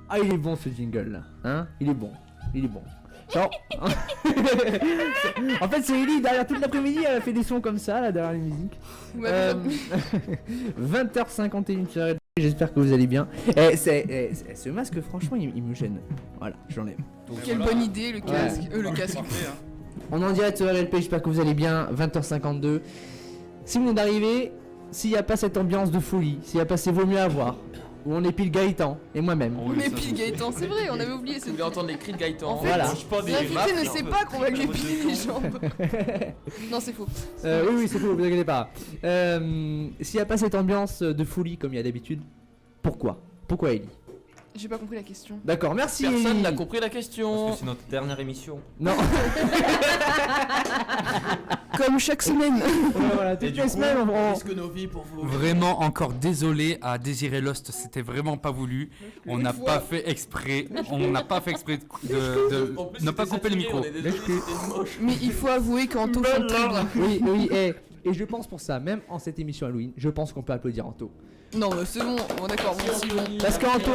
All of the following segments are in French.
Ah, il est bon ce jingle là, hein? Il est bon. Genre... en fait, c'est Ellie, derrière toute l'après-midi, elle a fait des sons comme ça, là, derrière les musiques. Vous m'avez 20h51 sur RLP, j'espère que vous allez bien. Ce masque, franchement, il me gêne. Voilà, je l'enlève. Quelle bonne idée, le casque. Le casque. On est en direct sur RLP, j'espère que vous allez bien. 20h52. Si vous venez d'arriver, s'il n'y a pas cette ambiance de folie, s'il n'y a pas ces vaut mieux à voir, où on épile Gaëtan et moi-même. On épile Gaëtan, c'est vrai, on avait oublié. Vous voulez entendre les cris de Gaëtan. En fait, Voilà. l'invité ne sait pas qu'on va lui épiler les jambes. Non, c'est faux. Oui, c'est faux, vous inquiétez pas. S'il n'y a pas cette ambiance de folie comme il y a d'habitude, pourquoi Ellie? J'ai pas compris la question. D'accord, merci. Personne Ellie. n'a compris la question. Parce que c'est notre dernière émission. Non. Comme chaque semaine. Voilà, toutes les semaines on... Risque nos vies pour vous. Vraiment encore désolé à Désiré Lost, c'était vraiment pas voulu. On n'a pas fait exprès. On n'a pas fait exprès de En plus, ne pas c'était couper le saturé, micro. on est désolé, c'était moche. Mais il faut avouer qu'Anto chante très bien. Oui, et je pense pour ça, même en cette émission Halloween, je pense qu'on peut applaudir Anto. Non, mais c'est bon, bon d'accord, bon, si bon. Parce qu'Anto,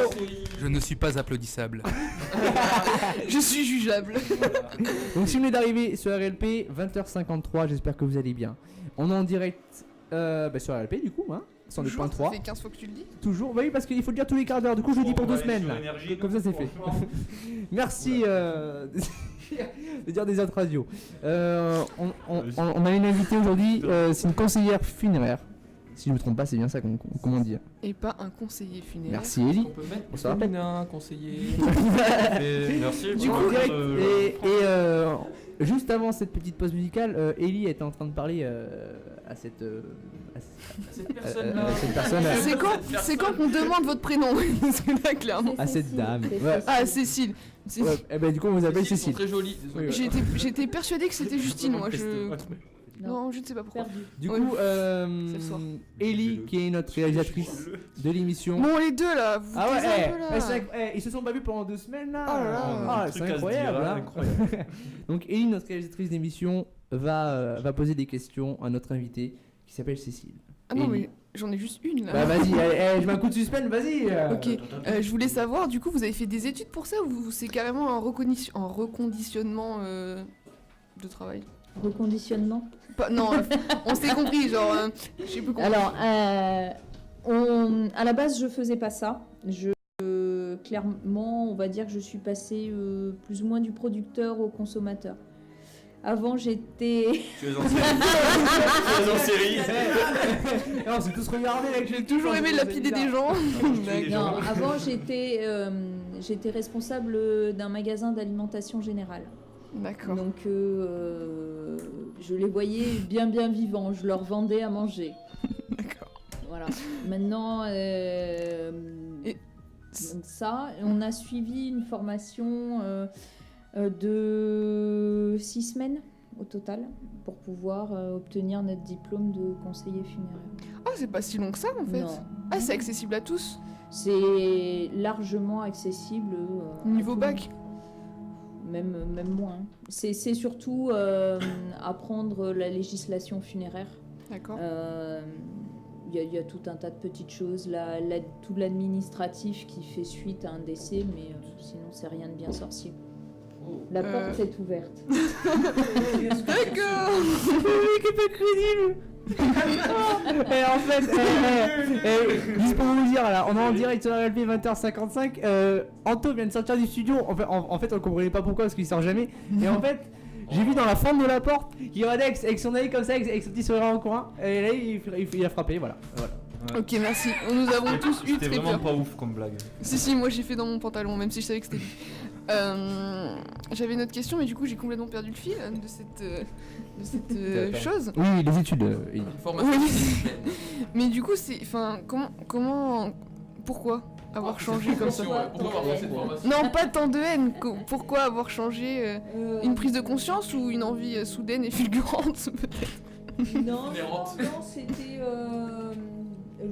Je ne suis pas applaudissable. Je suis jugeable. donc si vous venez d'arriver sur RLP, 20h53, j'espère que vous allez bien. On est en direct sur RLP du coup, hein, Toujours, ça 102.3. fait 15 fois que tu le dis. Toujours, oui, parce qu'il faut le dire tous les quarts d'heure, du coup je le dis pour 2 semaines là. Comme ça c'est fait. Merci de dire des autres radios. On a une invitée aujourd'hui, c'est une conseillère funéraire. Si je me trompe pas, c'est bien ça comment dire. Et pas un conseiller funéraire. Merci Ellie. On peut mettre Bonsoir. féminin, conseiller. Merci. Du pour coup, votre, et juste avant cette petite pause musicale, Ellie était en train de parler à cette personne-là. cette personne, C'est quand qu'on demande votre prénom. C'est là, clairement. à cette dame. Ouais. Ah, Cécile. Ouais, et ben du coup on vous appelle Cécile, Cécile. sont très jolies. désolé. Oui, J'étais persuadée que c'était Justine, moi. Non. Non, je ne sais pas pourquoi. Perdu. Du Ouais. coup, C'est le soir. Ellie qui est notre réalisatrice de l'émission. Bon, les deux là, vous Ah taisez un ouais, peu, là. ils se sont pas vus pendant 2 semaines là. Oh là là. Ah, Un truc c'est à se incroyable. dire, hein. incroyable. Donc Ellie, notre réalisatrice d'émission, va poser des questions à notre invité qui s'appelle Cécile. Ah non, Ellie. mais j'en ai juste une là. Bah vas-y, je mets un coup de suspense, vas-y. Ok, je voulais savoir, du coup, vous avez fait des études pour ça ou c'est carrément un reconditionnement de travail? Reconditionnement. Non, on s'est compris, genre, je sais plus comment. Alors, à la base, je faisais pas ça. Clairement, on va dire que je suis passée plus ou moins du producteur au consommateur. Avant, j'étais... Tu es en série. Tu es en série. Non, on s'est tous regardés avec J'ai toujours aimé lapider des gens. Les Non, gens. avant, j'étais responsable d'un magasin d'alimentation générale. D'accord. Donc, je les voyais bien vivants. Je leur vendais à manger. D'accord. Voilà. Maintenant, donc ça, on a suivi une formation de 6 semaines au total pour pouvoir obtenir notre diplôme de conseiller funéraire. Ah, c'est pas si long que ça en fait. Non. Ah, c'est accessible à tous. C'est largement accessible. À Niveau tout bac. Même moins. C'est surtout apprendre la législation funéraire. D'accord. Il y a tout un tas de petites choses, tout l'administratif qui fait suite à un décès, mais sinon c'est rien de bien sorcier. La porte est ouverte. D'accord. Et en fait, juste pour vous dire, là, on est en direct sur RLP 20h55. Anto vient de sortir du studio. En fait, on comprenait pas pourquoi parce qu'il sort jamais. Et en fait, j'ai vu dans la fente de la porte qu'il regardait avec son œil comme ça, avec son petit sourire en coin. Et là, il a frappé, voilà. Ok, merci. Nous avons tous eu C'était très vraiment peur. pas ouf comme blague. Si, moi j'ai fait dans mon pantalon, même si je savais que c'était lui. J'avais une autre question, mais du coup j'ai complètement perdu le fil de cette chose. Oui, les études. Une formation. Oui. Mais du coup, c'est. Enfin, comment. Pourquoi avoir changé comme ça? Pourquoi avoir fait cette formation? Non, pas tant de haine. Pourquoi avoir changé une prise de conscience ou une envie soudaine et fulgurante peut-être? Non, c'était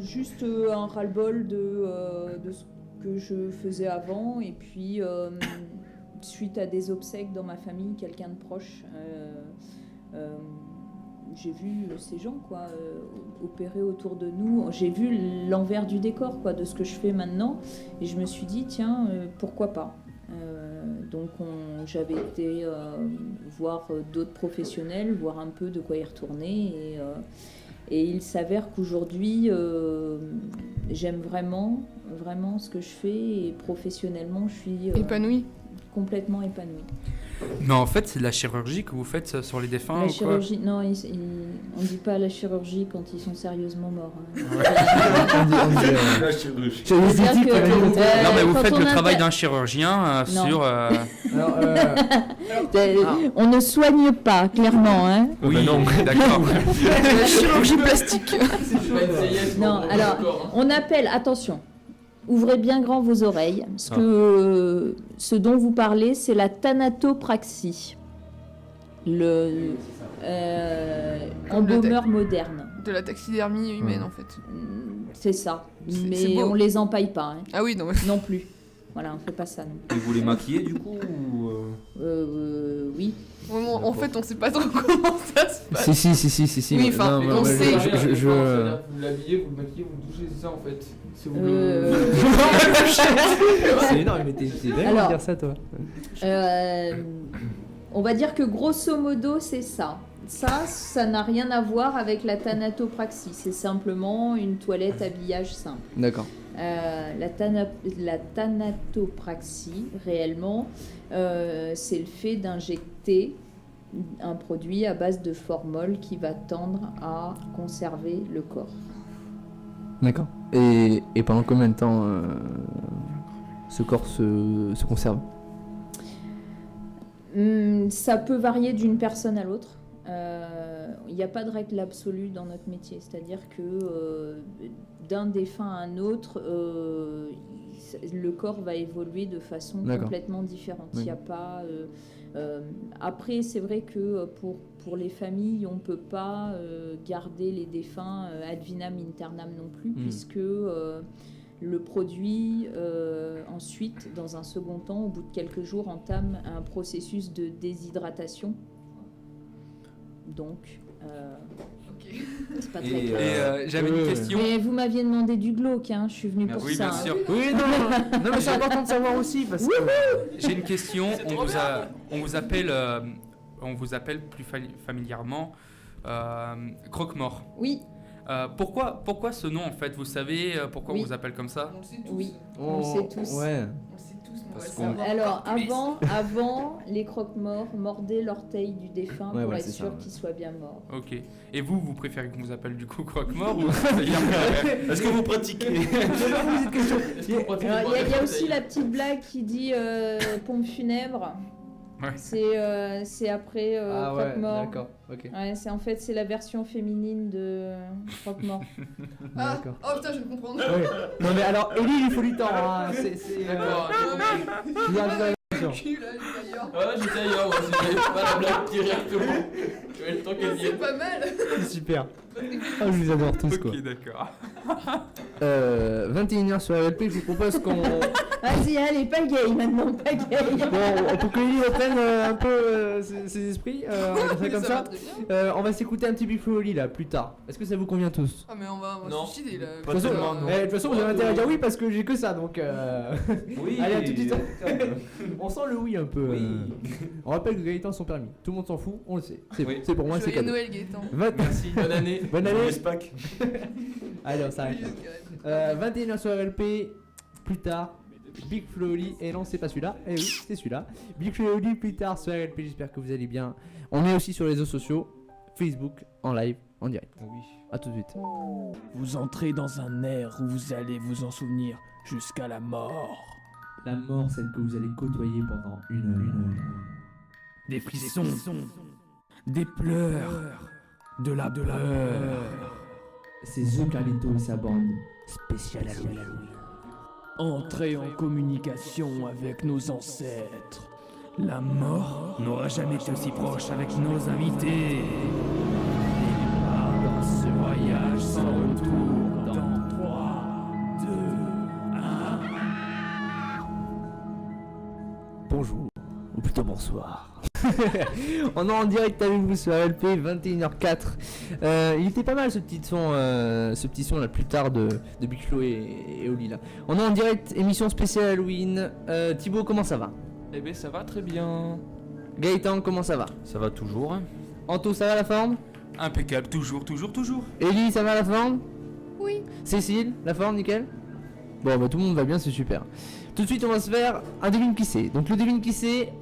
juste un ras-le-bol de ce que je faisais avant, et puis suite à des obsèques dans ma famille, quelqu'un de proche j'ai vu ces gens quoi, opérer autour de nous. J'ai vu l'envers du décor quoi, de ce que je fais maintenant. Et je me suis dit, tiens, pourquoi pas. Donc j'avais été voir d'autres professionnels, voir un peu de quoi y retourner. Et il s'avère qu'aujourd'hui, j'aime vraiment ce que je fais. Et professionnellement, je suis Épanouie. complètement épanouie. Mais en fait, c'est de la chirurgie que vous faites sur les défunts La ou quoi? chirurgie, non, on dit pas la chirurgie quand ils sont sérieusement morts. Hein. La chirurgie. J'avais C'est-à-dire dit que, Non, mais vous quand faites on le travail inter- d'un chirurgien Non. sur. Alors, On ne soigne pas, clairement. Hein. Oui, non, d'accord. La chirurgie plastique. C'est pas une vieillesse, Non, on est alors, d'accord, hein. on appelle, attention, ouvrez bien grand vos oreilles. Ce dont vous parlez, c'est la thanatopraxie. Le Comme le embaumeur moderne. De la taxidermie humaine, en fait. C'est ça. C'est Mais beau. on les empaille pas. Hein. Ah oui, non, mais... Non plus. Voilà, on fait pas ça. Non. Et vous les maquillez du coup ou Oui. En fait, on sait pas trop comment ça se passe. si. Oui, enfin, Non, on ouais, sait. Vous l'habillez, vous le maquillez, vous le touchez, c'est ça en fait. C'est vous C'est énorme, mais t'es dingue de Alors, dire ça, toi. On va dire que grosso modo, c'est ça. Ça n'a rien à voir avec la thanatopraxie. C'est simplement une toilette habillage simple. D'accord. La thanatopraxie, réellement, c'est le fait d'injecter un produit à base de formol qui va tendre à conserver le corps. D'accord. Et pendant combien de temps ce corps se conserve? Ça peut varier d'une personne à l'autre. Il n'y a pas de règle absolue dans notre métier. C'est-à-dire que d'un défunt à un autre, le corps va évoluer de façon D'accord. complètement différente. Oui. Il y a pas, après, c'est vrai que pour les familles, on ne peut pas garder les défunts ad vinam aeternam non plus, puisque le produit, ensuite, dans un second temps, au bout de quelques jours, entame un processus de déshydratation. Donc, c'est pas très Et, clair. Et j'avais une question. Mais vous m'aviez demandé du glauque, hein, je suis venue pour Oui, ça. bien hein. sûr. Oui, non, mais c'est important de savoir aussi parce que. J'ai une question. On vous appelle plus familièrement Croque-Mort. Oui, Pourquoi ce nom en fait? Vous savez pourquoi Oui. on vous appelle comme ça? On le sait tous. oui, on le sait tous. Ouais. On le sait tous, mais on va Parce le qu'on- savoir. Alors, Mais- avant, les croque-morts mordaient l'orteil du défunt Ouais, pour ouais, être c'est sûr ça, ouais. qu'il soit bien mort. Ok. Et vous préférez qu'on vous appelle du coup Croque-Mort ou Est-ce que vous pratiquez Est-ce qu'on pratique Alors, le il y a bordel aussi la petite blague qui dit pompe funèbre. Ouais. C'est après Ah ouais, croque-mort. d'accord, ok. Ouais, c'est la version féminine de croque-mort. Ah, D'accord. oh putain, je vais comprendre. Ouais. Non mais alors, Ellie, il faut lui tendre, hein. D'accord, j'ai compris. Je vous invite à la question. Cul, là, d'ailleurs. Ah, j'étais ailleurs, moi, j'avais pas la blague directement. J'avais le temps qu'elle C'est vienne. pas mal. C'est super. Ah, je vous adore tous, quoi. Ok, d'accord. 21h sur RLP, je vous propose qu'on... Vas-y, allez, pagaille maintenant, pagaille. Bon, pour que Ellie reprenne un peu ses esprits, on va faire comme va ça. très bien. On va s'écouter un petit Big Flo Oli là, plus tard. Est-ce que ça vous convient tous? Ah, mais on va Non. se suicider là. Pas De toute façon, tellement, non. de toute façon, vous avez intérêt à dire oui parce que j'ai que ça, donc... Oui. Allez, à tout de suite. On sent le oui un peu. Oui. On rappelle que Gaëtan a son permis. Tout le monde s'en fout, on le sait. C'est Oui. c'est pour moi, c'est Joyeux cadeau. Noël, Gaëtan. Merci, bonne année. Bonne année. L'espac. Allez, on s'arrête. Joyeux Noël. 21h sur RLP, plus tard, Big Flo Oli. Et non, c'est pas celui-là. Eh oui, c'est celui-là. Big Flo Oli, plus tard sur RLP. J'espère que vous allez bien. On est aussi sur les réseaux sociaux, Facebook, en live, en direct. Oui. A tout de suite. Vous entrez dans un air où vous allez vous en souvenir jusqu'à la mort. La mort, celle que vous allez côtoyer pendant une heure. Des frissons, des pleurs, de la peur. C'est The Carlito et sa bande spéciale Halloween. Entrez en communication avec nos ancêtres. La mort n'aura jamais été aussi proche avec nos invités. Et pas dans ce voyage sans retour dans 3, 2, 1. Bonjour, ou plutôt bonsoir. On est en direct avec vous sur LP 21h04. Il était pas mal ce petit son là plus tard de Big Flo et Oli là. On est en direct, émission spéciale Halloween. Thibaut, comment ça va? Eh ben ça va très bien. Gaëtan, comment ça va? Ça va toujours. Hein. Anto, ça va la forme? Impeccable, toujours. Ellie, ça va la forme? Oui. Cécile, la forme, nickel? Bon bah tout le monde va bien, c'est super. Tout de suite on va se faire un devine qui c'est. Donc le devine qui c'est,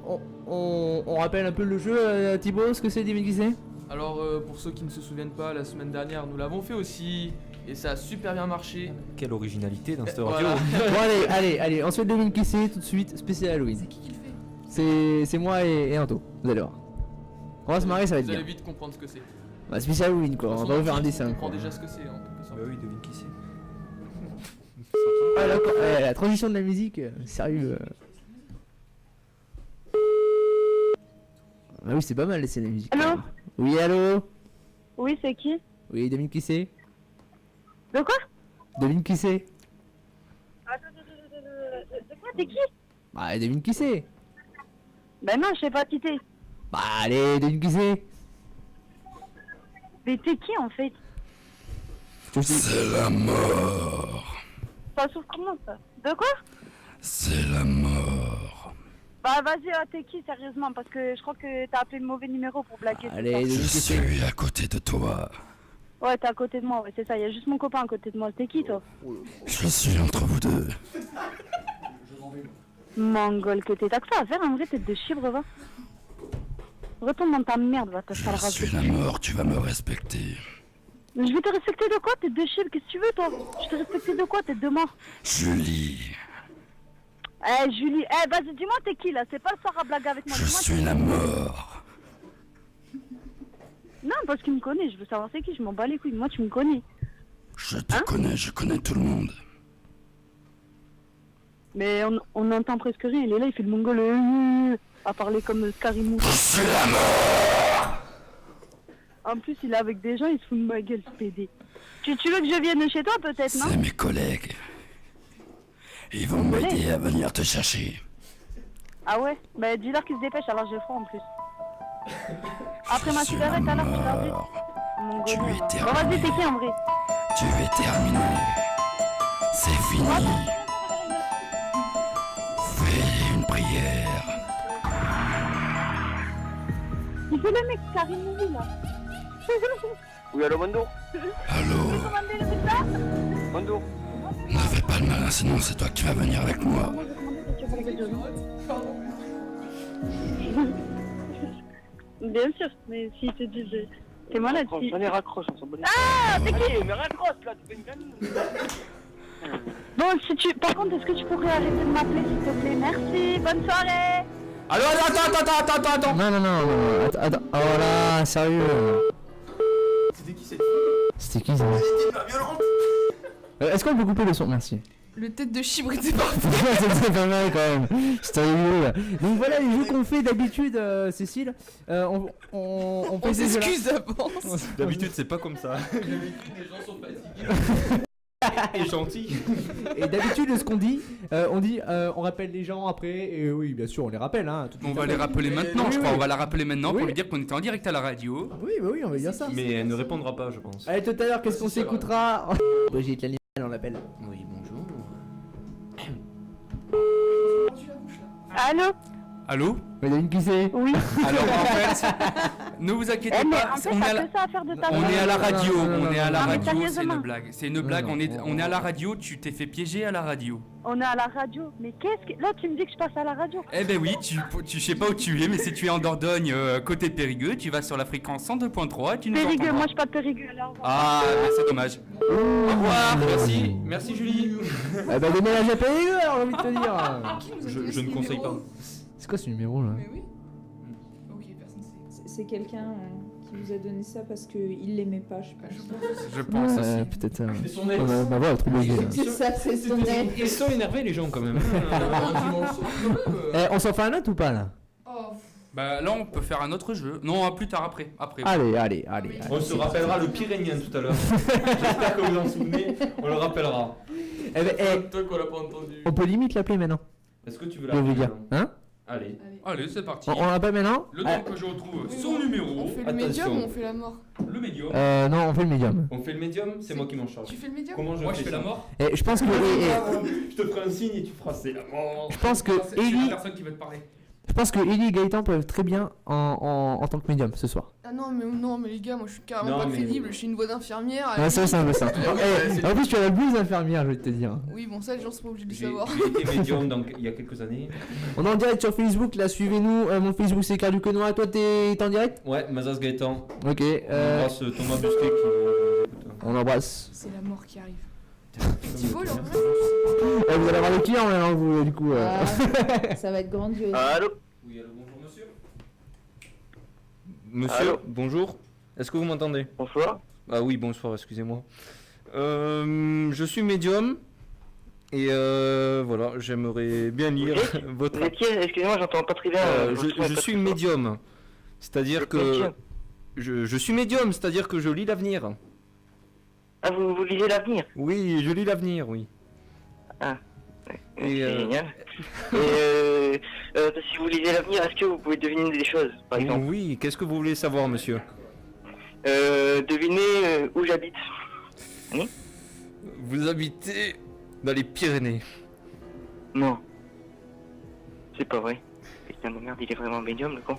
on rappelle un peu le jeu, Thibaut, ce que c'est devine qui c'est? Alors pour ceux qui ne se souviennent pas, la semaine dernière nous l'avons fait aussi et ça a super bien marché. Quelle originalité dans cette Voilà. radio. Bon allez, on se fait le devine qui c'est tout de suite, spécial Halloween. C'est qui le fait? C'est moi et Anto, vous allez voir. On va se marrer, ça va être Vous bien. allez vite comprendre ce que c'est. Bah, spécial Halloween quoi, on va vous faire un dessin. On quoi. comprend déjà ce que c'est en quelque sorte. Bah oui, devine qui c'est. Ah, la transition de la musique, sérieux. Ah oui, c'est pas mal laisser la musique. Allô? Oui, allô? Oui, c'est qui? Oui, devine qui c'est? De quoi? Devine qui c'est? De quoi? T'es qui? Bah, devine qui c'est? Ben non, je sais pas qui t'es. Bah, allez, devine qui c'est? Mais t'es qui en fait? C'est la mort. Ça souffre comment ça? De quoi? C'est la mort. Bah vas-y, t'es qui sérieusement? Parce que je crois que t'as appelé le mauvais numéro pour blaguer. Allez, c'est devine Je qui c'est? suis à côté de toi. ça. Ouais, t'es à côté de moi, ouais, c'est ça. Il y a juste mon copain à côté de moi. T'es qui toi? Je suis entre vous deux. Mongol que t'es. T'as que ça à faire, en vrai, tête de chibre, va. Retourne dans ta merde, va, ta Je sale race. suis la mort, tu vas me respecter. Je vais te respecter de quoi, tête de chibre? Qu'est-ce que tu veux, toi? Je te respecter de quoi, tête de mort? Julie, Eh, Julie, eh, vas-y, dis-moi, t'es qui là? C'est pas le soir à blaguer avec moi. je Dis-moi, suis la mort. Non, parce qu'il me connaît, je veux savoir c'est qui, je m'en bats les couilles. Moi, tu me connais. Je te connais, je connais tout le monde. Mais on n'entend presque rien, il est là, il fait le mongol à parler comme Karimou. Je suis la mort. En plus, il est avec des gens, il se fout de ma gueule, ce PD. Tu veux que je vienne chez toi, peut-être, non? C'est mes collègues. Ils vont m'aider à venir te chercher. Ah ouais? Bah, dis-leur qu'ils se dépêchent, alors j'ai froid en plus. Après ma Je suis la cigarette, alors, tu leur dis. mort. Mongolien. Tu es Bon, vas-y, terminé. t'es qui en vrai? Tu es terminé. C'est fini. Fais une prière. Il fait le mec Karimou, là. Oui, allô, Mondo? Allô, Commandez le pizza? Mondo? ne fais pas le malin, sinon c'est toi qui vas venir avec moi. Moi, j'ai commandé des choses. Bien sûr, mais s'ils te disent... T'es malade, si... J'en ai raccroche, on s'en bat. Ah, t'es qui? Mais raccroche là, tu fais une gamine. Bon, si tu... Par contre, est-ce que tu pourrais arrêter de m'appeler, s'il te plaît? Merci, bonne soirée. Allô, attends. Non, attends. Oh là, sérieux. C'était qui cette C'était qui ça? Est-ce qu'on peut couper le son? Merci. Le tête de chibre était parfait. C'était pas mal quand même. C'était rigolo là. Donc voilà les jeux qu'on fait d'habitude, Cécile. On On fait ces jeux-là. s'excuse d'avance. D'habitude, c'est pas comme ça. Les gens sont fatigués. Et gentil. Et d'habitude, ce qu'on dit, on rappelle les gens après. Et oui, bien sûr, on les rappelle. Hein, tout de On suite va les après. rappeler maintenant, Oui, je crois. oui. On va la rappeler maintenant Oui. pour lui dire qu'on était en direct à la radio. Oui, bah oui, on va dire ça. Mais elle ne répondra pas, je pense. Allez, tout à l'heure, qu'est-ce qu'on s'écoutera? Brigitte Laniel, on l'appelle. Oui, bonjour. Allô? Allô? Mais devine qui c'est? Oui. Alors en fait, ne vous inquiétez Eh, mais pas, en fait, on est à t'as la... que ça à faire de ta On vie. est à la radio, non, non, on est à la non, mais radio, c'est sérieusement. une blague. C'est une blague, on est à la radio, tu t'es fait piéger à la radio. On est à la radio. Mais qu'est-ce que... Là, tu me dis que je passe à la radio. Eh ben oui, tu sais pas où tu es, mais si tu es en Dordogne, côté Périgueux, tu vas sur la fréquence 102.3 et tu nous Périgueux, entendras. moi, je suis pas de Périgueux, alors. Ah, ben, c'est dommage. Au revoir, merci Julie. Eh bah, déménage à Périgueux, alors j'ai envie de te dire. Qui nous a Je donné ne ce conseille numéro pas. C'est quoi ce numéro là? Mais oui. Ok, personne sait. C'est quelqu'un qui vous a donné ça parce qu'il l'aimait pas, je Ah, pense. Je pense aussi. Peut-être. C'est son ex. Bah voilà, trop bugué là. C'est ça, c'est son aide. Ils sont énervés, les gens, quand même. On s'en fait un autre ou pas là? Oh, Bah là, on peut faire un autre jeu. Non, plus tard, après. Allez. On se rappellera le Pyrénéen tout à l'heure. J'espère que vous en souvenez. On le rappellera. Eh ben, Toi qu'on l'a pas entendu. on peut limite l'appeler maintenant. Est-ce que tu veux Je vais vous l'appeler dire. Hein? Allez. Allez, c'est parti. On l'appelle maintenant? Le temps que je retrouve son numéro. On fait le Attention. médium ou on fait la mort? Le médium. Non, on fait le médium. On fait le médium, c'est moi qui m'en charge. Tu fais le médium? Comment Moi, je fais fais ça la mort. Et je pense que. Je te ferai un signe et tu feras c'est la mort. Je pense que C'est la Ellie, personne qui va te parler. je pense que Ellie et Gaëtan peuvent très bien en tant que médium ce soir. Ah non, mais les gars, moi je suis carrément Non, pas mais- crédible, je suis une voix d'infirmière. Ouais, ça, c'est un peu ça. ouais, En plus, tu as la blouse infirmière, je vais te dire. Oui, bon, ça les gens sont pas obligés de le J'ai savoir. été médium donc, il y a quelques années. On est en direct sur Facebook, là, suivez-nous. Mon Facebook, c'est Carl Duquenois. Toi, t'es en direct? Ouais, Mazas Gaëtan. Ok. On embrasse Thomas Busquet qui. On embrasse. C'est la mort qui arrive. Thibaut, là Vous allez avoir le client maintenant, vous, du coup. Ah, ça va être grandiose. Allô? Oui, allô, bonjour monsieur. Monsieur, Allô bonjour. Est-ce que vous m'entendez? Bonsoir. Ah oui, bonsoir, excusez-moi. Je suis médium. Et voilà, j'aimerais bien lire votre. Vous êtes qui? Excusez-moi, j'entends pas très bien. Je suis médium. C'est-à-dire que. Je suis médium, c'est-à-dire que je lis l'avenir. Ah, vous lisez l'avenir? Oui, je lis l'avenir, oui. Ah. Et, C'est génial. Et si vous lisez l'avenir, est-ce que vous pouvez deviner des choses, par exemple? Oui, qu'est-ce que vous voulez savoir, monsieur? Devinez où j'habite. Vous habitez dans les Pyrénées. Non. C'est pas vrai. Putain de merde, il est vraiment médium, le con.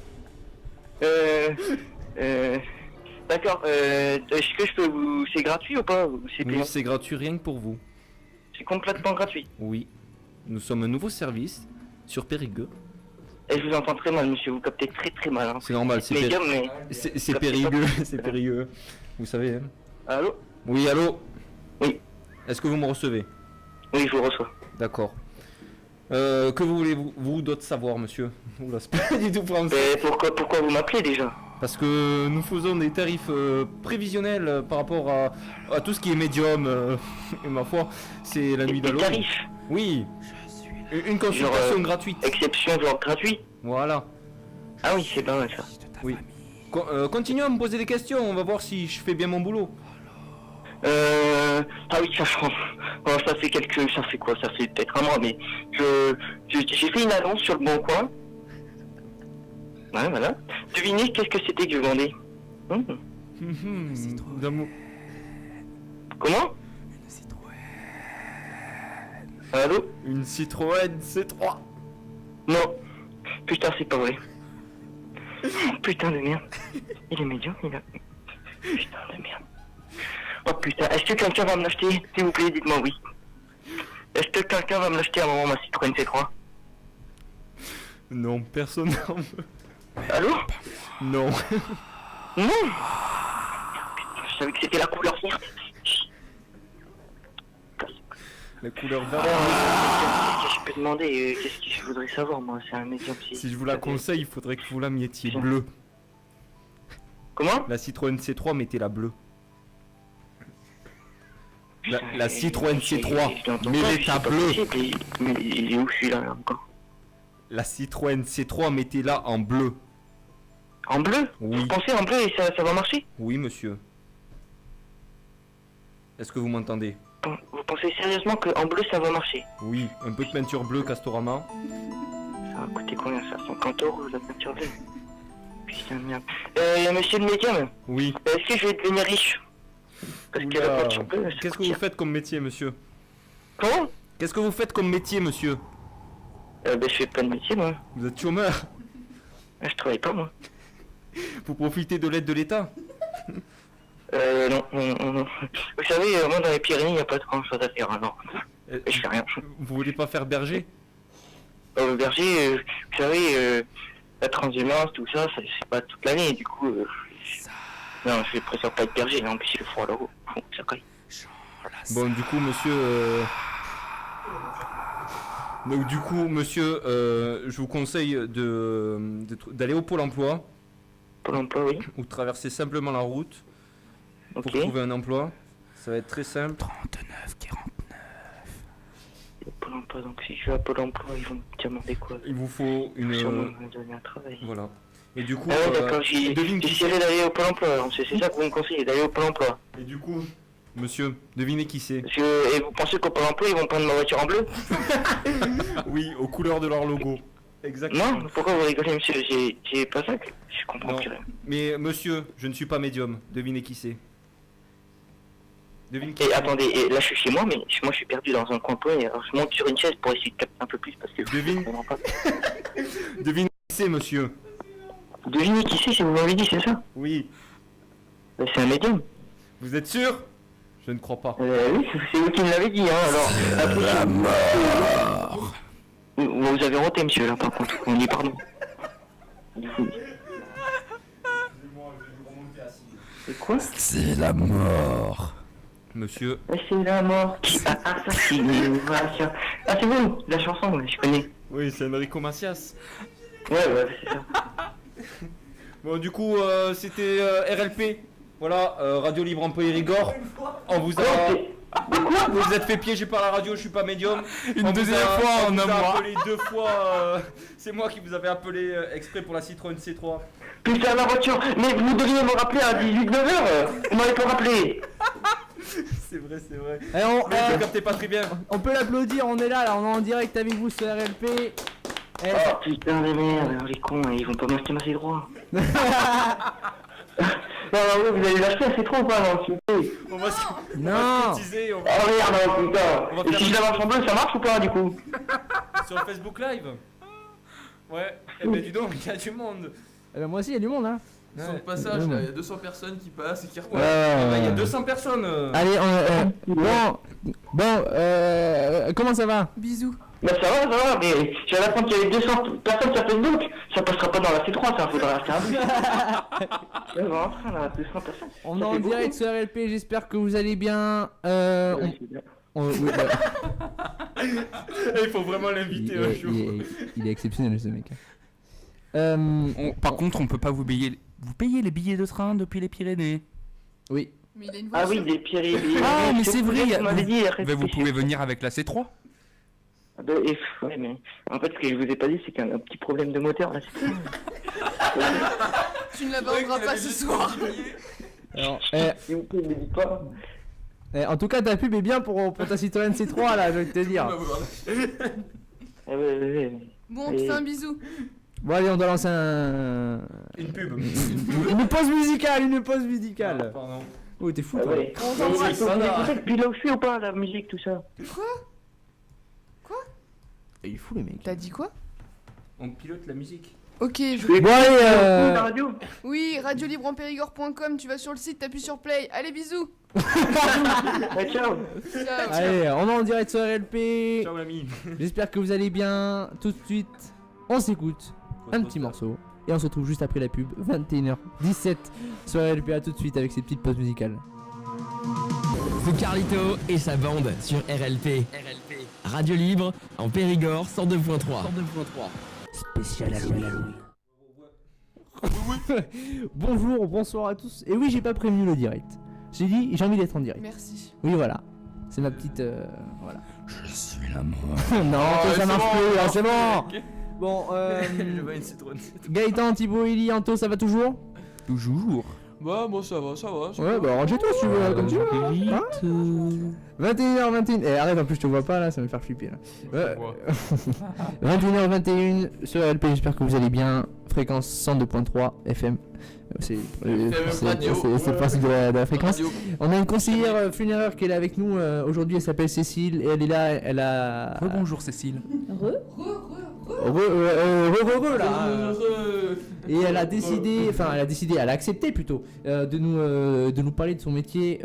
D'accord, est-ce que je peux vous... C'est gratuit ou pas? Ou c'est Oui, payant? c'est gratuit rien que pour vous. C'est complètement gratuit. Oui. Nous sommes un nouveau service sur Périgueux. Et je vous entends très mal, monsieur, vous captez très très mal. Hein. C'est normal, c'est Médium, mais... c'est Périgueux, c'est Périgueux. Vous savez, hein. Allô? Oui, allô? Oui. Est-ce que vous me recevez? Oui, je vous reçois. D'accord. Que voulez-vous d'autre savoir, monsieur? Oula, c'est pas du tout français. Mais pourquoi vous m'appelez déjà? Parce que nous faisons des tarifs prévisionnels par rapport à tout ce qui est médium. Et ma foi, c'est la nuit Des d'Halloween. tarifs? Oui. Une consultation Genre, gratuite. Exception genre gratuit? Voilà. Ah oui, c'est pas mal ça. Oui. Continuez à me poser des questions, on va voir si je fais bien mon boulot. Ah oui, ça fait quoi? Ça fait peut-être un mois, mais j'ai fait une annonce sur le Bon Coin. Ouais, voilà. Devinez qu'est-ce que c'était que je vendais? Comment? Allô? Une Citroën C3. Non. Putain, c'est pas vrai. Putain de merde. Il est médium, il a... Putain de merde. Oh putain, est-ce que quelqu'un va me l'acheter? S'il vous plaît, dites-moi oui. Est-ce que quelqu'un va me l'acheter à un moment, ma Citroën C3? Non, personne n'en veut. Allô? Non. Non? Je savais que c'était la couleur verte. La couleur verte. Qu'est-ce que je peux demander? Qu'est-ce que je voudrais savoir, moi? C'est un médium. Si je vous la conseille, il faudrait que vous la mettiez bleue. Comment? La Citroën C3, mettez-la bleue. La Citroën C3, mettez-la bleue. Mais il est où celui-là là, encore? La Citroën C3, mettez-la en bleu. En bleu? Oui. Vous pensez en bleu et ça va marcher? Oui, monsieur. Est-ce que vous m'entendez? Vous pensez sérieusement qu'en bleu ça va marcher? Oui, un peu de peinture bleue Castorama. Ça va coûter combien ça? 50 € la peinture bleue? Putain de merde. Monsieur le médium? Oui. Est-ce que je vais devenir riche? Parce que la peinture bleue... Qu'est-ce que vous faites comme métier, monsieur? Comment? Qu'est-ce que vous faites comme métier, monsieur? Je fais pas de métier, moi. Vous êtes chômeur? Je travaille pas, moi. Vous profitez de l'aide de l'État? Non. Vous savez, moi dans les Pyrénées, il n'y a pas grand chose à faire, alors. Je fais rien. Vous voulez pas faire berger? Berger, vous savez, la transhumance, tout ça, c'est pas toute l'année, du coup... Non, je préfère pas être berger, en plus il est froid là-haut. Ça caille. Bon, du coup, monsieur... Donc, du coup, monsieur, je vous conseille d'aller au Pôle emploi. Pôle emploi, oui. Ou de traverser simplement la route pour Ok. trouver un emploi. Ça va être très simple. 39,49. Pôle emploi, donc si je vais à Pôle emploi, ils vont me demander quoi? Il vous faut une... Sûrement me donner un travail. Voilà. Et du coup, Ah ouais, d'accord, j'ai devine qui essayé d'aller au Pôle emploi, c'est ça que vous me conseillez, d'aller au Pôle emploi. Et du coup, monsieur, devinez qui c'est? Et vous pensez qu'au Pôle emploi, ils vont prendre ma voiture en bleu? Oui, aux couleurs de leur logo. Exactement. Non, pourquoi vous rigolez, monsieur? J'ai pas ça. Je comprends Non. plus rien. Mais monsieur, je ne suis pas médium. Devinez qui c'est. Devine qui Et c'est. attendez, et là je suis chez moi, mais moi je suis perdu dans un coin paumé. Alors je monte sur une chaise pour essayer de capter un peu plus parce que. Devine. Je comprends pas. Devinez qui c'est, monsieur. Devinez qui c'est si vous m'avez dit, c'est ça? Oui. C'est un médium. Vous êtes sûr? Je ne crois pas. Oui, c'est vous qui me l'avez dit, hein. Alors. Après, La mort. Vous avez roté, monsieur, là, par contre. On dit pardon. C'est quoi? C'est la mort. Monsieur. C'est la mort qui a assassiné. Voilà, tiens. Ah, c'est vous, la chanson, ouais, je connais. Oui, c'est Enrico Macias. Ouais, c'est ça. Bon, du coup, c'était RLP. Voilà, Radio Libre en Périgord. On vous a. Vous vous êtes fait piéger par la radio, je suis pas médium. Une deuxième fois en vous un a mois. appelé 2 fois. C'est moi qui vous avais appelé exprès pour la Citroën C3. Putain, la voiture. Mais vous devriez me rappeler à 18h. Vous m'avez pas rappelé. C'est vrai, c'est vrai. Et on, Mais je captais pas très bien. on peut l'applaudir, on est là, on est en direct avec vous sur RLP. Eh, Oh putain de merde, les cons, ils vont pas m'acheter ma C3. Non, vous allez l'acheter à C3 ou pas, non, s'il vous plaît? On va se Non. cotiser, on va Oh merde, on putain. va Et faire si je la marche en bleu, ça marche ou pas, du coup? sur le Facebook Live. Ouais, eh ben dis donc, il y a du monde. eh ben, moi aussi, il y a du monde, hein. Sur le passage, là, il y a 200 personnes qui passent et qui repartent. Il y a 200 personnes. Allez, comment ça va? Bisous. Bah ça va, mais je viens d'apprendre qu'il y avait 200 personnes sur Facebook. Ça passera pas dans la C3, ça, faudra acheter un bus. Ouais, on va rentrer là, 200 personnes. On est Ça en fait direct beaucoup. sur RLP, j'espère que vous allez bien. Ouais, c'est bien. Oui, bah, Il faut vraiment l'inviter un jour. il est exceptionnel ce mec. Par contre, on peut pas vous payer les billets de train depuis les Pyrénées. Oui. Mais il a une Ah voiture. oui, des Pyrénées. Ah, mais c'est vrai, Vous m'avez dit, Mais vous pouvez venir avec la C3. Ouais, mais en fait, ce que je vous ai pas dit, c'est qu'il y a un petit problème de moteur là. Tu ne l'aborderas pas ce soir. Alors, S'il vous plaît, ne me dites pas. en tout cas, ta pub est bien pour ta Citroën C3 là, je vais te dire. Ouais. Bon, on te fait un bisou. Bon, allez, on doit lancer un. Une pub. Une pause musicale. Ah, pardon. Oh, t'es fou Ah toi. ouais. On Mais t'embrasse. vous écoutez depuis là où je suis ou pas, la musique, tout ça? Il est fou le mec. T'as dit quoi? On pilote la musique. Ok, je... Bon, allez, La radio? Oui, radiolibreempérigord.com, tu vas sur le site, t'appuies sur play. Allez, bisous. Ouais, ciao. Ciao. allez, on est en direct sur RLP. Ciao l'ami. J'espère que vous allez bien. Tout de suite, on s'écoute un petit morceau. Et on se retrouve juste après la pub, 21h17 sur RLP. À tout de suite avec ces petites pauses musicales. C'est Carlito et sa bande sur RLP. Radio Libre en Périgord 102.3. Spécial Halloween. Bonjour, bonsoir à tous. Et oui, j'ai pas prévenu le direct. J'ai dit, j'ai envie d'être en direct. Merci. Oui, voilà. C'est ma petite. Voilà. Je suis la mort. Non, ça marche plus, hein, c'est bon. Bon, Je veux une Citroën. Gaëtan, Thibaut, Eli, Anto, ça va toujours? Toujours. Bah, moi ça va. Ouais, bah rangez-toi si tu veux, comme tu veux. Hein 21h21. Eh, arrête, en plus je te vois pas là, ça va me faire flipper là. 21h21 sur RLP, j'espère que vous allez bien. Fréquence 102.3 FM. C'est le principe de la fréquence. Radio. On a une conseillère funéraire qui est là avec nous aujourd'hui, elle s'appelle Cécile et elle est là, elle a. Rebonjour Cécile. Là. Et elle a décidé, elle a accepté plutôt de nous parler de son métier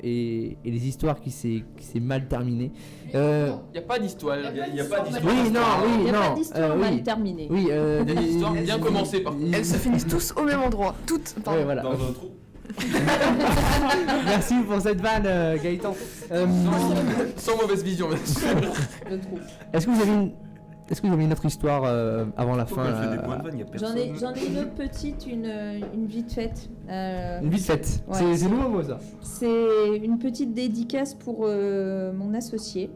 et les histoires qui s'est mal terminées. Y a pas d'histoire. Y a pas d'histoire. Oui, non, oui, Il n'y a non. pas d'histoire mal terminée. Oui, Y a des histoires bien commencées par contre. Elles se finissent tous au même endroit. Toutes. Pardon. Ouais, voilà. Dans un trou. Merci pour cette vanne, Gaëtan. Sans mauvaise vision, bien sûr. Est-ce que vous avez une autre histoire avant la fin J'en ai une autre petite, une vite faite. Une vite faite. Ouais. C'est nouveau mot ça. C'est une petite dédicace pour mon associé.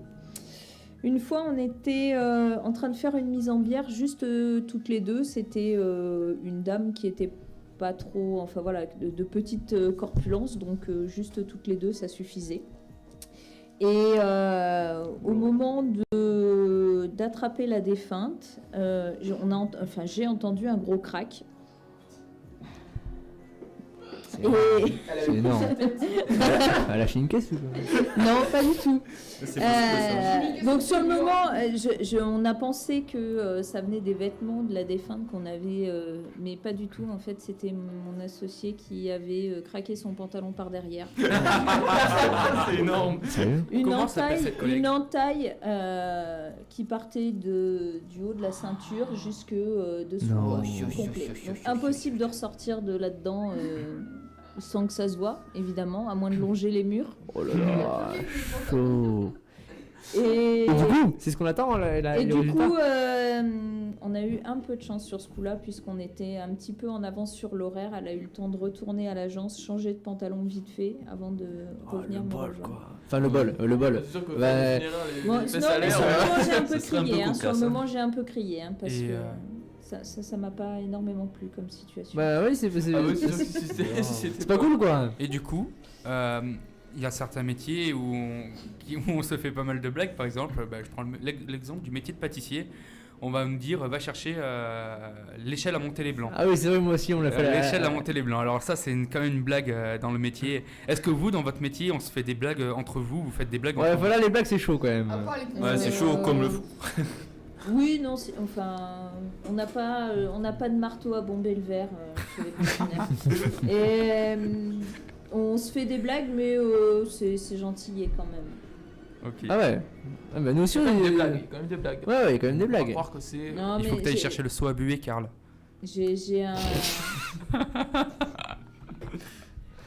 Une fois, on était en train de faire une mise en bière, juste toutes les deux. C'était une dame qui était pas trop, enfin voilà, de petite corpulence, donc juste toutes les deux, ça suffisait. Et au moment d'attraper la défunte, j'ai entendu un gros crack. C'est énorme. Elle a lâché une caisse ou quoi? Non, pas du tout. C'est possible, Donc sur le moment, on a pensé que ça venait des vêtements de la défunte qu'on avait, mais pas du tout. En fait, c'était mon associé qui avait craqué son pantalon par derrière. C'est énorme. Comment s'appelle cette collègue? Une entaille qui partait du haut de la ceinture jusque dessous, Non. complet. Donc impossible de ressortir de là-dedans. Sans que ça se voit, évidemment, à moins de longer les murs. Oh là là, chaud. Et du coup, c'est ce qu'on attend, et les du résultats. coup, on a eu un peu de chance sur ce coup-là, puisqu'on était un petit peu en avance sur l'horaire. Elle a eu le temps de retourner à l'agence, changer de pantalon vite fait, avant de revenir me rejoindre. Enfin, le bol. C'est sûr que Bah, Bon, sur sur le le moment, j'ai un peu ça serait un peu crié. Sur cocasse, le hein. moment, j'ai un peu crié, parce Et, que ça m'a pas énormément plu comme situation. Bah oui, c'est Ah oui, c'est sûr que si c'était c'est pas cool quoi. Et du coup, il y a certains métiers où on se fait pas mal de blagues. Par exemple, je prends l'exemple du métier de pâtissier. On va me dire, va chercher l'échelle à monter les blancs. Ah oui, c'est vrai, moi aussi on l'a fait. L'échelle à monter les blancs. Alors ça, c'est quand même une blague dans le métier. Est-ce que vous, dans votre métier, on se fait des blagues entre vous? Vous faites des blagues Ouais, entre voilà, les blagues c'est chaud quand même. Ouais, c'est chaud comme le fou. Oui, non, on n'a pas de marteau à bomber le verre chez les fonctionnaires. Et on se fait des blagues, mais c'est gentillé quand même. Ok. Ah ouais. Ah bah nous aussi on quand même est des blagues. Quand même des blagues. Ouais, ouais, quand même des On va blagues. croire que c'est. Non, Il faut mais que tu ailles chercher le seau à buer, Karl.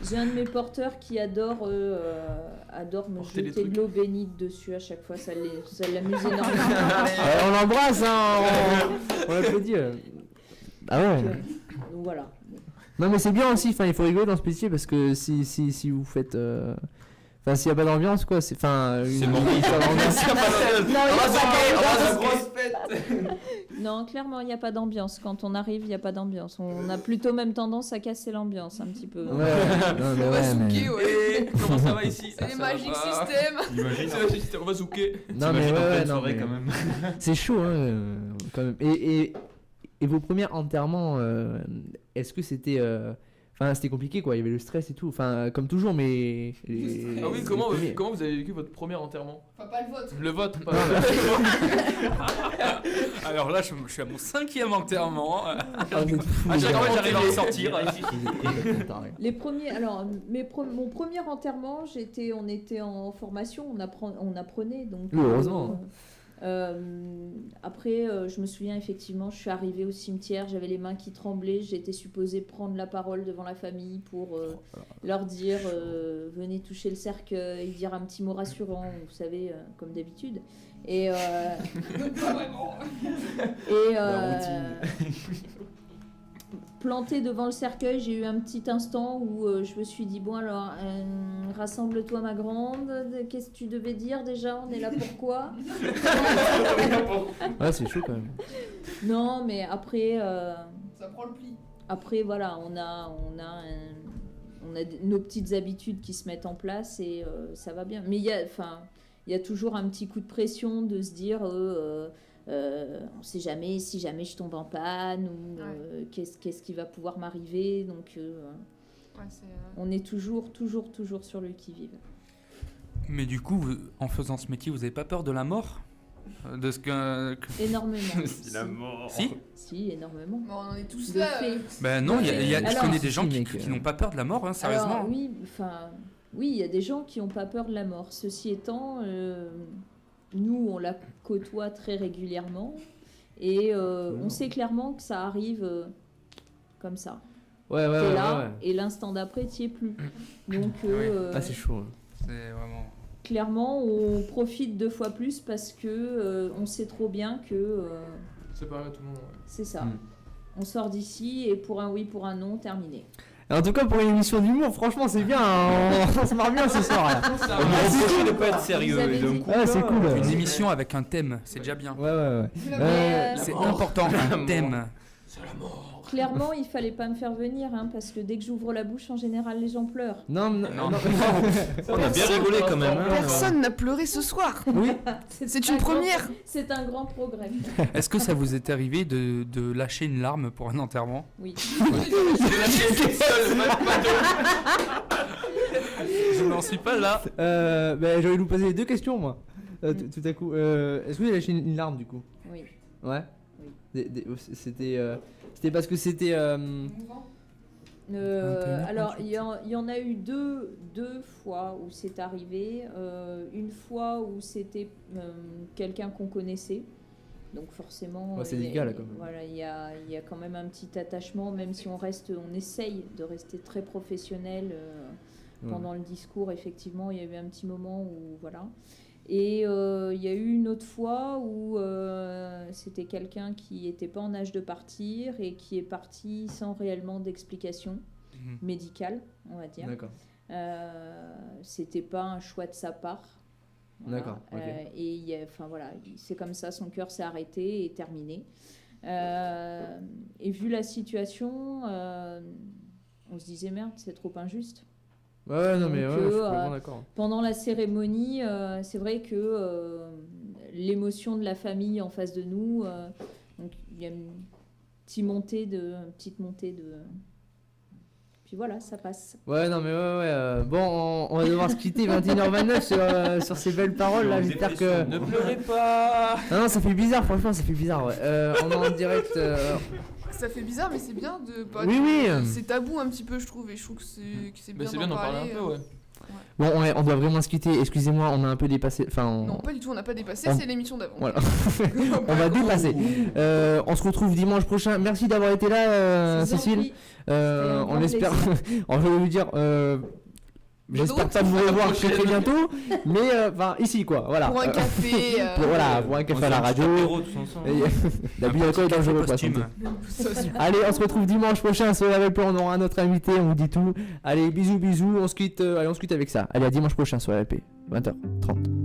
J'ai un de mes porteurs qui adore me Porter des jeter trucs. de l'eau bénite dessus à chaque fois, ça l'amuse énormément. Ouais, on l'embrasse, hein. On l'applaudit. Ah ouais. Donc voilà. Non mais c'est bien aussi. Enfin, il faut rigoler dans ce métier parce que si vous faites. Enfin, s'il n'y a pas d'ambiance, quoi, c'est. Enfin, C'est mort. Non, clairement, il n'y a pas d'ambiance. Quand on arrive, il n'y a pas d'ambiance. On a plutôt même tendance à casser l'ambiance un petit peu. Ouais, non, mais On va ouais, mais... souquer, ouais. Et comment ça va ici? C'est Ah, les ça va Magic pas. System. Imagine. C'est Magic System, on va zouker. Non mais T'imagines en ouais, pleine non, soirée, mais- quand même. C'est chaud, hein, quand même. Et vos premiers enterrements, est-ce que c'était... Enfin, c'était compliqué, quoi. Il y avait le stress et tout. Enfin, comme toujours, mais... Ah oui, comment vous avez vécu votre premier enterrement? Enfin, pas le vôtre. Le vôtre, pas Alors là, je suis à mon 5e enterrement. Ah, vous êtes fous, À les chaque gars. fois, j'arrive à en sortir. Les premiers, alors, mon premier enterrement, on était en formation, on apprenait. Donc, Oui, heureusement. Après, je me souviens effectivement, je suis arrivée au cimetière, j'avais les mains qui tremblaient, j'étais supposée prendre la parole devant la famille pour leur dire venez toucher le cercueil, dire un petit mot rassurant, vous savez, comme d'habitude. Et plantée devant le cercueil, j'ai eu un petit instant où je me suis dit bon alors rassemble-toi ma grande, qu'est-ce que tu devais dire déjà, on est là pourquoi? Ouais, c'est chaud, quand même. Non mais après Ça prend le pli. après voilà, on a nos petites habitudes qui se mettent en place et ça va bien. Mais il y a toujours un petit coup de pression de se dire on sait jamais si jamais je tombe en panne ou qu'est-ce qui va pouvoir m'arriver, donc on est toujours sur le qui-vive. Mais du coup, en faisant ce métier, vous avez pas peur de la mort? De ce que... Énormément. C'est la mort. Si, énormément. Bon, on en est tous De là. fait. Ben non, je Alors- connais des gens Si, qui mec, n'ont pas peur de la mort, hein, sérieusement. Alors, oui, il y a des gens qui n'ont pas peur de la mort. Ceci étant, nous, on la côtoie très régulièrement et on sait clairement que ça arrive comme ça. Ouais, ouais, T'es ouais, là ouais. et l'instant d'après, t'y es plus. Donc, Ah, c'est chaud. hein. C'est vraiment... clairement, on profite 2 fois plus parce que on sait trop bien que C'est pas à tout le monde. Ouais. c'est ça. Mm. On sort d'ici et pour un oui, pour un non, terminé. En tout cas, pour une émission d'humour, franchement, c'est bien. On se marre bien ce soir. Là. On nous reproche de pas être sérieux. Vous avez et d'un dit. coup, Ouais, c'est cool. Une émission avec un thème, c'est déjà bien. Ouais, ouais, ouais. Mais, C'est important, un thème. C'est la mort. Clairement, il fallait pas me faire venir, hein, parce que dès que j'ouvre la bouche, en général, les gens pleurent. Non. On a bien rigolé quand même. Hein. Personne n'a pleuré ce soir. Oui. C'est une première. C'est un grand progrès. Est-ce que ça vous est arrivé de lâcher une larme pour un enterrement? Oui. Je n'en suis pas là. J'ai envie de vous poser 2 questions, moi. Tout à coup. Est-ce que vous avez lâché une larme, du coup? Oui. Ouais. Oui. C'était parce que c'était. Alors, il y en a eu deux fois où c'est arrivé. Une fois où c'était quelqu'un qu'on connaissait. Donc forcément, c'est délicat, là, quand même. Voilà, il y a quand même un petit attachement, même si on essaye de rester très professionnel pendant le discours. Effectivement, il y a eu un petit moment où voilà. Et il y a eu une autre fois où c'était quelqu'un qui n'était pas en âge de partir et qui est parti sans réellement d'explication médicale, on va dire. D'accord. C'était pas un choix de sa part. Voilà. D'accord. Okay. Et voilà, c'est comme ça, son cœur s'est arrêté et terminé. Et vu la situation, on se disait merde, c'est trop injuste. Ouais, non, mais je suis vraiment d'accord. Pendant la cérémonie, c'est vrai que l'émotion de la famille en face de nous, donc il y a une petite montée de. Puis voilà, ça passe. Ouais, non, mais ouais. Bon, on va devoir se quitter 21h29 sur ces belles paroles là. J'espère que. Ne pleurez pas. Non, ça fait bizarre, franchement, ça fait bizarre. Ouais. On est en direct. Ça fait bizarre, mais c'est bien de pas. Oui. C'est tabou un petit peu, je trouve, et je trouve que c'est bien d'en parler un peu, ouais. Bon, on doit vraiment se quitter. Excusez-moi, on a un peu dépassé. Non, pas du tout, on n'a pas dépassé. C'est l'émission d'avant. Voilà. On va dépasser. On se retrouve dimanche prochain. Merci d'avoir été là, Cécile. On espère. On va vous dire. J'espère pas vous revoir très bientôt, mais ici quoi, voilà. Pour un café. Pour un café à la radio. D'habitude alcool est dangereux quoi. Allez, on se retrouve dimanche prochain sur RLP, on aura un autre invité, on vous dit tout. Allez, bisous, on se quitte avec ça. Allez, à dimanche prochain sur RLP, 20h30.